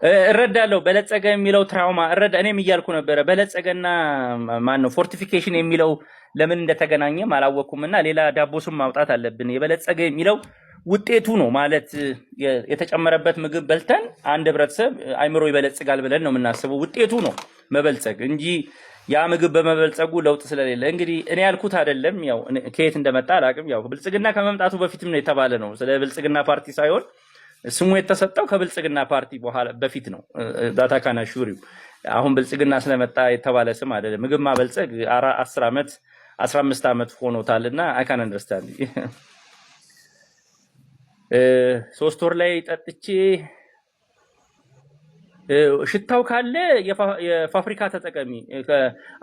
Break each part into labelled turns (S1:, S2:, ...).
S1: እረዳለሁ። በለጸገ የሚለው ትራውማ እኔም እያልኩ ነበረ። በለጸገና ማን ነው ፎርቲፊኬሽን የሚለው ለምን እንደተገናኘም አላወቅኩምና ሌላ ዳቦ ስም ማውጣት አለብን። የበለጸገ የሚለው ውጤቱ ነው ማለት የተጨመረበት ምግብ በልተን አንድ ህብረተሰብ አይምሮ ይበለጽጋል ብለን ነው የምናስበው። ውጤቱ ነው መበልጸግ እንጂ ያ ምግብ በመበልጸጉ ለውጥ ስለሌለ እንግዲህ እኔ ያልኩት አይደለም። ያው ከየት እንደመጣ አላውቅም። ያው ብልጽግና ከመምጣቱ በፊትም ነው የተባለ ነው። ስለ ብልጽግና ፓርቲ ሳይሆን ስሙ የተሰጠው ከብልጽግና ፓርቲ በፊት ነው። ዳታ ካና ሹሪው አሁን ብልጽግና ስለመጣ የተባለ ስም አይደለም። ምግብ ማበልጸግ 10 ዓመት 15 ዓመት ሆኖታልና አይ ካን አንደርስታንድ። 3 ወር ላይ ጠጥቼ ሽታው ካለ የፋብሪካ ተጠቀሚ።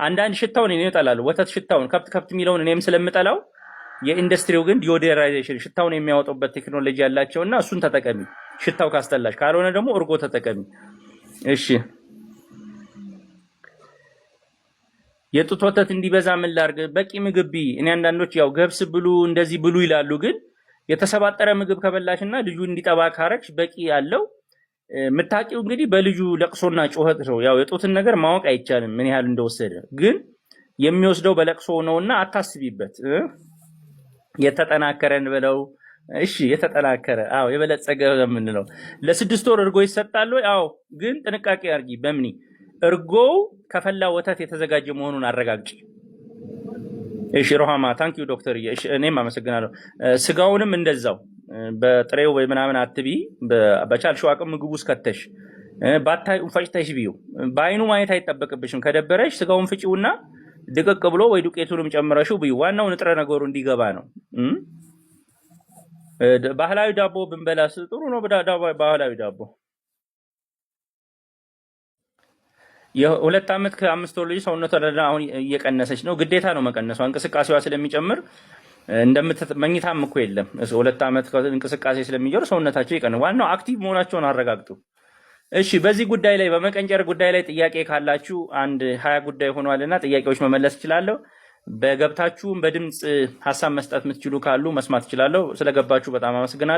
S1: አንዳንድ ሽታውን እኔ እጠላለሁ። ወተት ሽታውን ከብት የሚለውን እኔም ስለምጠላው የኢንዱስትሪው ግን ዲዮዴራይዜሽን ሽታውን የሚያወጡበት ቴክኖሎጂ ያላቸውና እሱን ተጠቀሚ። ሽታው ካስተላሽ ካልሆነ ደግሞ እርጎ ተጠቀሚ። እሺ የጡት ወተት እንዲበዛ ምን ላድርግ? በቂ ምግብ ቢ። እኔ አንዳንዶች ያው ገብስ ብሉ እንደዚህ ብሉ ይላሉ። ግን የተሰባጠረ ምግብ ከበላሽና ልጁ እንዲጠባ ካረግሽ በቂ ያለው ምታቂው እንግዲህ በልጁ ለቅሶና ጮኸት ነው። ያው የጡትን ነገር ማወቅ አይቻልም ምን ያህል እንደወሰደ፣ ግን የሚወስደው በለቅሶ ነውና አታስቢበት። የተጠናከረን ብለው እሺ፣ የተጠናከረ አዎ፣ የበለጸገ የምንለው ለ6 ወር እርጎ ይሰጣል ወይ? አዎ፣ ግን ጥንቃቄ አድርጊ። በምን እርጎው ከፈላ ወተት የተዘጋጀ መሆኑን አረጋግጪ። እሺ ሮሃማ ታንኪዩ ዶክተር። እሺ እኔም አመሰግናለሁ። ስጋውንም እንደዛው በጥሬው ወይ ምናምን አትቢ። በቻልሽው አቅም ምግቡ ውስጥ ከተሽ ባታይ ፈጭተሽ ቢዩ። በአይኑ ማየት አይጠበቅብሽም። ከደበረሽ ስጋውን ፍጪውና ድቅቅ ብሎ ወይ ዱቄቱንም ጨምረሽው ብዩ። ዋናው ንጥረ ነገሩ እንዲገባ ነው። ባህላዊ ዳቦ ብንበላስ ጥሩ ነው። ባህላዊ ዳቦ የ2 ዓመት ከ5 ወር ልጅ ሰውነቷ አሁን እየቀነሰች ነው። ግዴታ ነው መቀነሷ፣ እንቅስቃሴዋ ስለሚጨምር። መኝታም እኮ የለም 2 ዓመት እንቅስቃሴ ስለሚጀምር ሰውነታቸው ይቀንሳል። ዋናው አክቲቭ መሆናቸውን አረጋግጡ። እሺ በዚህ ጉዳይ ላይ በመቀንጨር ጉዳይ ላይ ጥያቄ ካላችሁ 20 ጉዳይ ሆኗልና ጥያቄዎች መመለስ እችላለሁ። በገብታችሁም በድምጽ ሐሳብ መስጠት የምትችሉ ካሉ መስማት እችላለሁ። ስለገባችሁ በጣም አመሰግናለሁ።